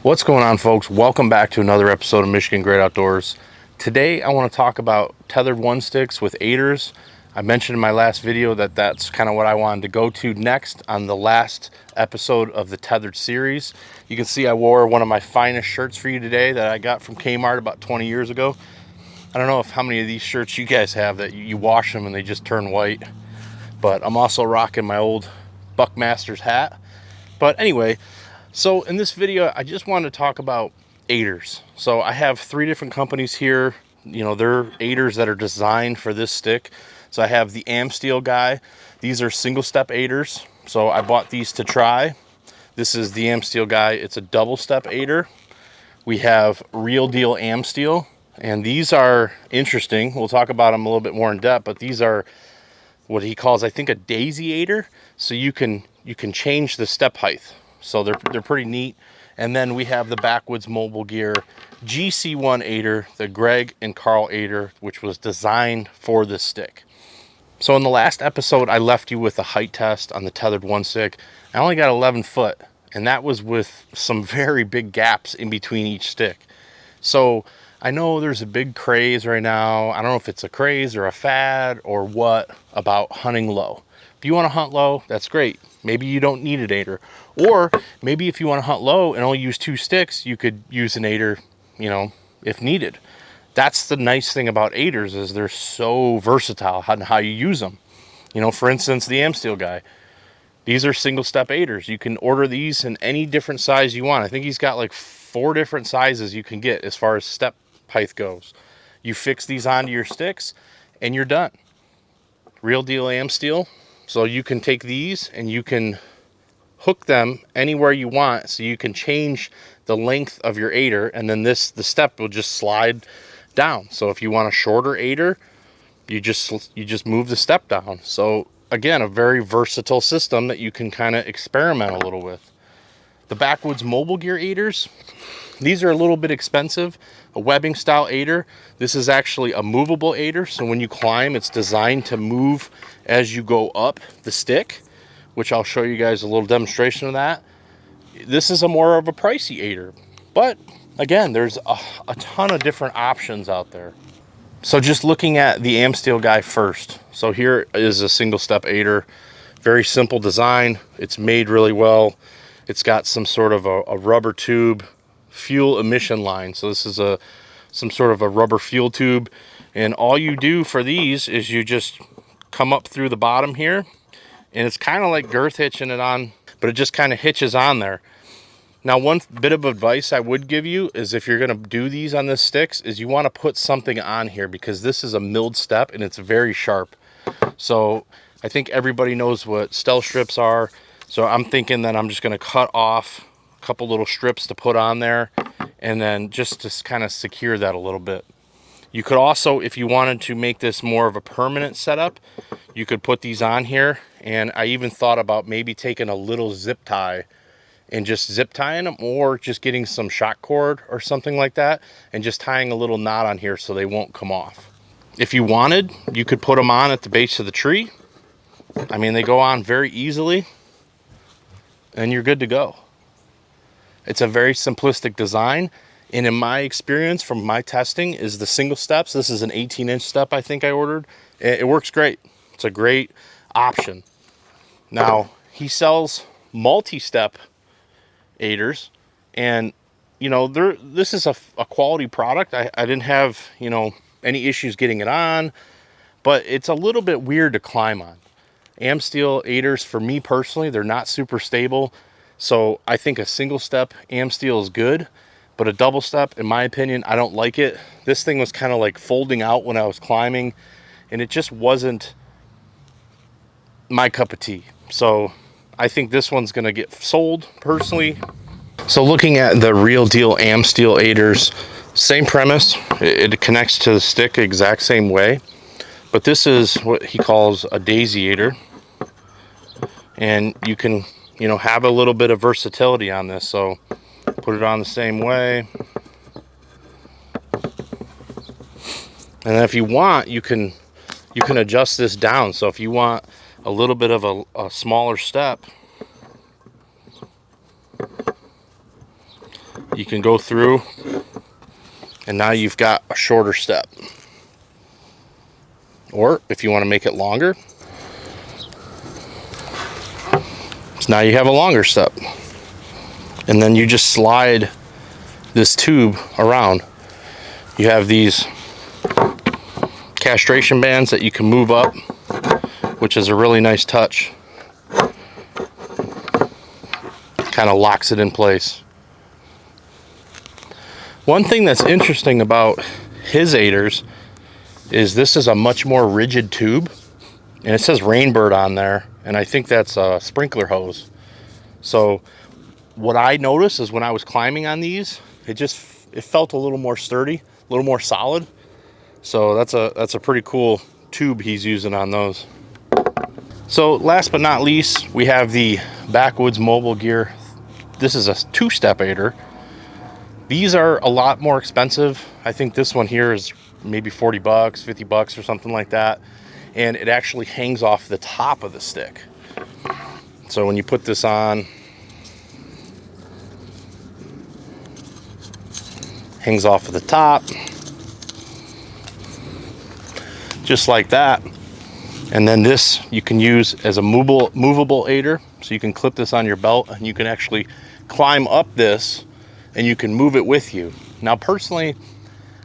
What's going on, folks? Welcome back to another episode of Michigan Great Outdoors. Today I want to talk about Tethrd One Sticks with aiders. I mentioned in my last video that that's kind of what I wanted to go to next on the last episode of the Tethered series. You can see I wore one of my finest shirts for you today that I got from Kmart about 20 years ago. I don't know how many of these shirts you guys have that you wash them and they just turn white, but I'm also rocking my old Buckmaster's hat. But anyway, so in this video, I just wanted to talk about aiders. So I have 3 different companies here. You know, they're aiders that are designed for this stick. So I have the Amsteel Guy. These are single step aiders. So I bought these to try. This is the Amsteel Guy. It's a double step aider. We have Deal Amsteel, and these are interesting. We'll talk about them a little bit more in depth, but these are what he calls, I think, a daisy aider. So you can change the step height. So they're pretty neat. And then we have the Backwoods Mobile Gear GC1 aider, the Greg and Carl aider, which was designed for this stick. So in the last episode, I left you with a height test on the Tethrd One Stick. I only got 11 foot, and that was with some very big gaps in between each stick. So I know there's a big craze right now. I don't know if it's a craze or a fad or what about hunting low. If you want to hunt low, that's great. Maybe you don't need an aider. Or maybe if you want to hunt low and only use 2 sticks, you could use an aider, you know, if needed. That's the nice thing about aiders, is they're so versatile on how you use them. You know, for instance, the Amsteel Guy. These are single step aiders. You can order these in any different size you want. I think he's got like 4 different sizes you can get as far as step height goes. You fix these onto your sticks and you're done. Real Deal Amsteel. So you can take these and you can hook them anywhere you want, so you can change the length of your aider, and then the step will just slide down. So if you want a shorter aider, you just move the step down. So again, a very versatile system that you can kind of experiment a little with. The Backwoods Mobile Gear aiders, these are a little bit expensive. A webbing style aider. This is actually a movable aider, so when you climb, it's designed to move as you go up the stick, which I'll show you guys a little demonstration of that. This is a more of a pricey aider, but again, there's a ton of different options out there. So just looking at the Amsteel Guy first. So here is a single step aider. Very simple design. It's made really well. It's got some sort of a rubber tube fuel emission line. So this is some sort of a rubber fuel tube, and all you do for these is you just come up through the bottom here, and it's kind of like girth hitching it on, but it just kind of hitches on there. Now, one bit of advice I would give you is, if you're going to do these on this sticks, is you want to put something on here, because this is a milled step and it's very sharp. So I think everybody knows what stealth strips are. So I'm thinking that I'm just going to cut off a couple little strips to put on there, and then just to kind of secure that a little bit. You could also, if you wanted to make this more of a permanent setup, you could put these on here. And I even thought about maybe taking a little zip tie and just zip tying them, or just getting some shock cord or something like that and just tying a little knot on here so they won't come off. If you wanted, you could put them on at the base of the tree. I mean, they go on very easily and you're good to go. It's a very simplistic design, and in my experience from my testing is the single steps. This is an 18-inch step I think I ordered. It works great. It's a great option. Now, he sells multi-step aiders, and you know, this is a quality product. I didn't have, you know, any issues getting it on, but it's a little bit weird to climb on. Amsteel aiders, for me personally, they're not super stable. So I think a single step Amsteel is good, but a double step, in my opinion, I don't like it. This thing was kind of like folding out when I was climbing, and it just wasn't my cup of tea. So I think this one's gonna get sold personally. So looking at the Real Deal Amsteel aiders, same premise. It connects to the stick exact same way, but this is what he calls a daisy aider, and you can, you know, have a little bit of versatility on this. So put it on the same way, and then if you want, you can adjust this down. So if you want a little bit of a smaller step, you can go through, and now you've got a shorter step. Or if you want to make it longer, so now you have a longer step. And then you just slide this tube around. You have these castration bands that you can move up, which is a really nice touch. Kind of locks it in place. One thing that's interesting about his aiders is this is a much more rigid tube, and it says Rainbird on there, and I think that's a sprinkler hose. So what I noticed is when I was climbing on these, it felt a little more sturdy, a little more solid. So that's a pretty cool tube he's using on those. So last but not least, we have the Backwoods Mobile Gear. This is a 2-step aider. These are a lot more expensive. I think this one here is maybe 40 bucks, 50 bucks or something like that. And it actually hangs off the top of the stick. So when you put this on, hangs off of the top, just like that. And then this you can use as a movable aider. So you can clip this on your belt and you can actually climb up this and you can move it with you. Now personally,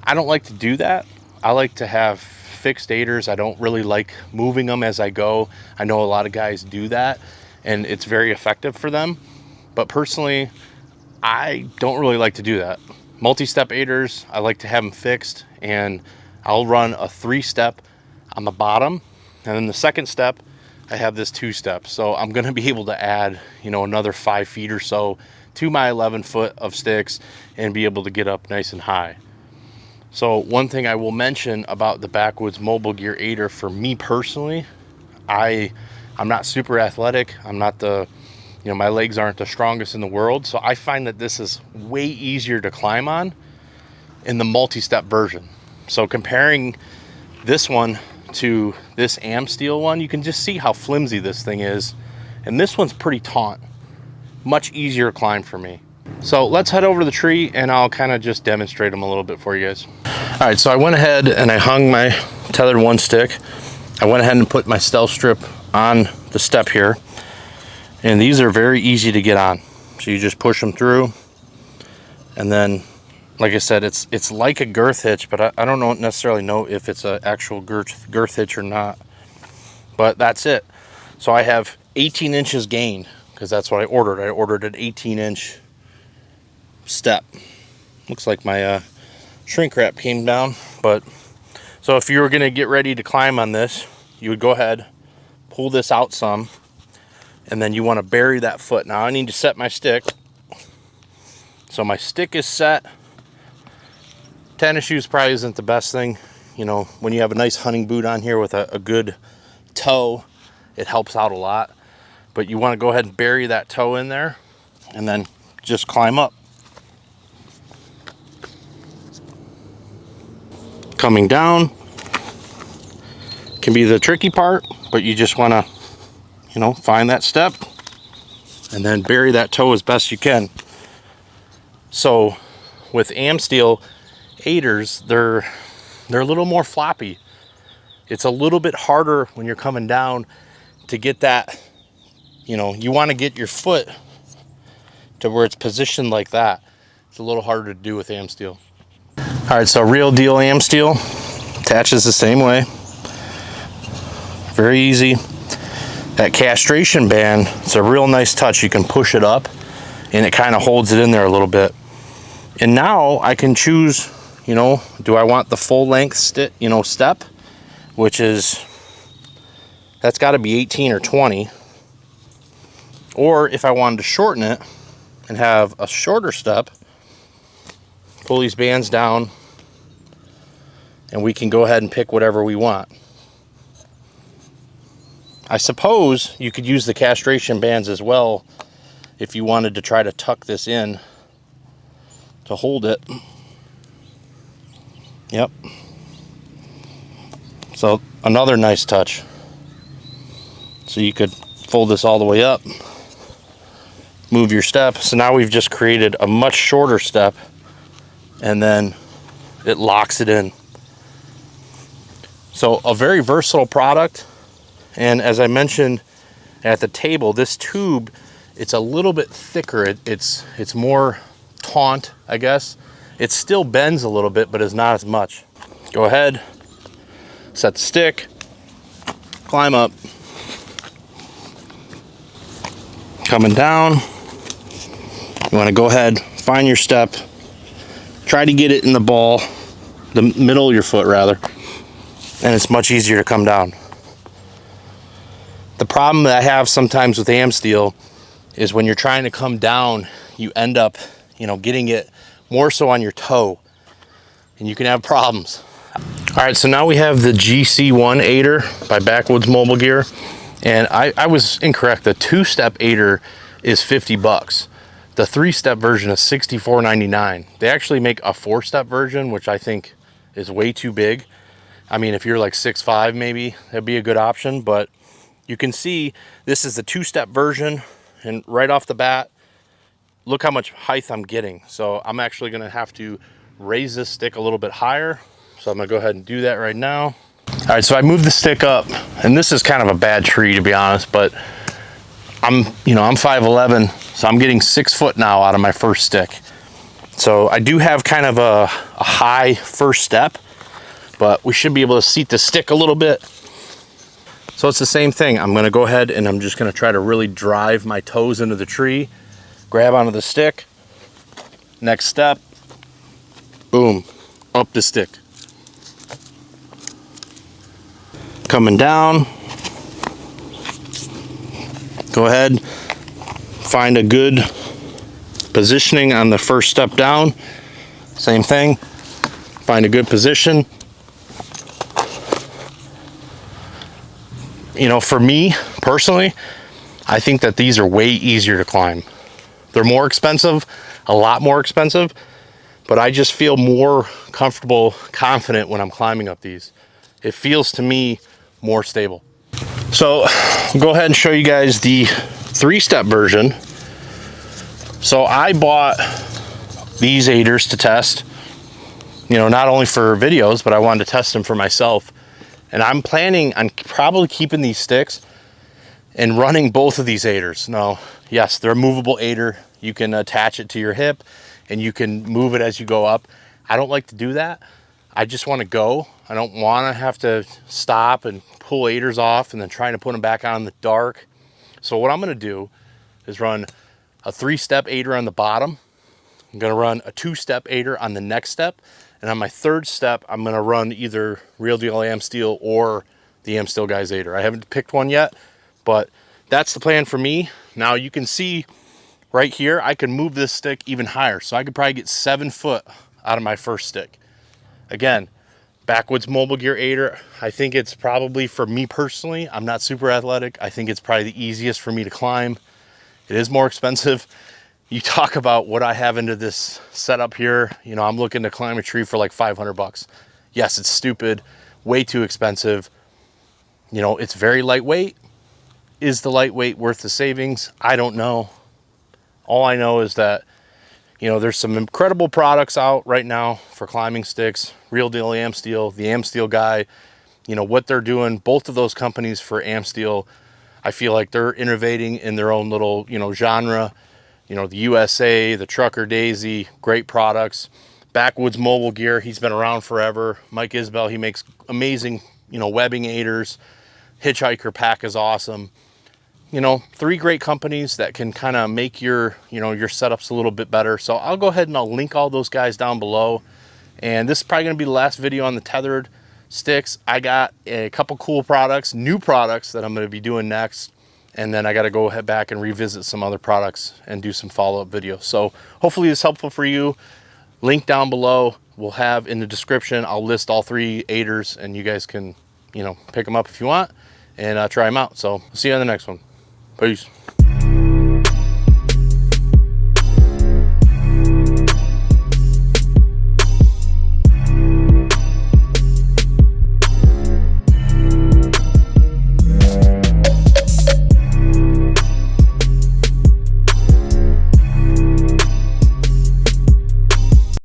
I don't like to do that. I like to have fixed aiders. I don't really like moving them as I go. I know a lot of guys do that and it's very effective for them. But personally, I don't really like to do that. Multi-step aiders, I like to have them fixed, and I'll run a 3-step on the bottom, and then the second step I have this 2-step. So I'm going to be able to add, you know, another 5 feet or so to my 11 foot of sticks and be able to get up nice and high. So one thing I will mention about the Backwoods Mobile Gear aider, for me personally, I'm not super athletic. I'm not the, you know, my legs aren't the strongest in the world. So I find that this is way easier to climb on in the multi-step version. So comparing this one to this Amsteel one, you can just see how flimsy this thing is. And this one's pretty taut. Much easier to climb for me. So let's head over to the tree and I'll kind of just demonstrate them a little bit for you guys. All right, so I went ahead and I hung my Tehrd One Stick. I went ahead and put my stealth strip on the step here. And these are very easy to get on. So you just push them through. And then, like I said, it's like a girth hitch, but I don't necessarily know if it's an actual girth hitch or not. But that's it. So I have 18 inches gain, because that's what I ordered. I ordered an 18-inch step. Looks like my shrink wrap came down. But so if you were going to get ready to climb on this, you would go ahead, pull this out some, and then you want to bury that foot. Now I need to set my stick. So my stick is set. Tennis shoes probably isn't the best thing. You know, when you have a nice hunting boot on here with a good toe, it helps out a lot. But you want to go ahead and bury that toe in there and then just climb up. Coming down can be the tricky part, but you just want to, you know, find that step and then bury that toe as best you can. So with Amsteel aiders, they're a little more floppy. It's a little bit harder when you're coming down to get that, you know, you want to get your foot to where it's positioned like that. It's a little harder to do with Amsteel. All right, so real deal Amsteel attaches the same way. Very easy. That castration band, it's a real nice touch. You can push it up and it kind of holds it in there a little bit. And now I can choose, you know, do I want the full length step, which is, that's got to be 18 or 20. Or if I wanted to shorten it and have a shorter step, pull these bands down and we can go ahead and pick whatever we want. I suppose you could use the castration bands as well if you wanted to try to tuck this in to hold it. Yep. So another nice touch. So you could fold this all the way up move your step. So now we've just created a much shorter step, and then it locks it in. So a very versatile product. And as I mentioned at the table, this tube, it's a little bit thicker. It's more taut, I guess. It still bends a little bit, but it's not as much. Go ahead, set the stick, climb up, coming down. You want to go ahead, find your step, try to get it in the ball, the middle of your foot rather, and it's much easier to come down. The problem that I have sometimes with Amsteel is when you're trying to come down, you end up, getting it more so on your toe, and you can have problems. All right, so now we have the GC1 aider by Backwoods Mobile Gear, and I was incorrect. The 2-step aider is 50 bucks. The 3-step version is $64.99. They actually make a 4-step version, which I think is way too big. I mean, if you're like 6'5", maybe that'd be a good option, but you can see this is the 2-step version, and right off the bat, look how much height I'm getting. So I'm actually gonna have to raise this stick a little bit higher. So I'm gonna go ahead and do that right now. All right, so I moved the stick up, and this is kind of a bad tree to be honest, but I'm 5'11", so I'm getting 6 foot now out of my first stick. So I do have kind of a high first step, but we should be able to seat the stick a little bit. So it's the same thing. I'm gonna go ahead and I'm just gonna try to really drive my toes into the tree, grab onto the stick, next step, boom, up the stick. Coming down, go ahead, find a good positioning on the first step down. Same thing, find a good position. For me personally, I think that these are way easier to climb. They're more expensive, a lot more expensive, but I just feel more comfortable, confident when I'm climbing up these. It feels to me more stable. So I'll go ahead and show you guys the 3-step version. So I bought these aiders to test, not only for videos, but I wanted to test them for myself. And I'm planning on probably keeping these sticks and running both of these aiders. Now, yes, they're a movable aider. You can attach it to your hip and you can move it as you go up. I don't like to do that. I just want to go. I don't want to have to stop and pull aiders off and then trying to put them back on in the dark. So what I'm going to do is run a 3-step aider on the bottom. I'm going to run a 2-step aider on the next step. And on my 3rd step, I'm gonna run either Real Deal Amsteel or the Amsteel Guy's aider. I haven't picked one yet, but that's the plan for me. Now you can see right here, I can move this stick even higher. So I could probably get 7 foot out of my first stick. Again, Backwoods Mobile Gear aider. I think it's probably, for me personally, I'm not super athletic. I think it's probably the easiest for me to climb. It is more expensive. You talk about what I have into this setup here. I'm looking to climb a tree for like 500 bucks. Yes, it's stupid, way too expensive. It's very lightweight. Is the lightweight worth the savings? I don't know. All I know is that, there's some incredible products out right now for climbing sticks. Real Deal Amsteel, the Amsteel Guy, what they're doing, both of those companies for Amsteel, I feel like they're innovating in their own little, genre. The USA, the Trucker Daisy, great products. Backwoods Mobile Gear, he's been around forever. Mike Isbell, he makes amazing, webbing aiders. Hitchhiker Pack is awesome. 3 great companies that can kind of make your, your setups a little bit better. So I'll go ahead and I'll link all those guys down below. And this is probably going to be the last video on the Tethrd sticks. I got a couple cool products, new products that I'm going to be doing next. And then I got to go head back and revisit some other products and do some follow-up videos. So hopefully it's helpful for you. Link down below. We'll have in the description, I'll list all 3 aiders and you guys can, pick them up if you want and try them out. So see you on the next one. Peace.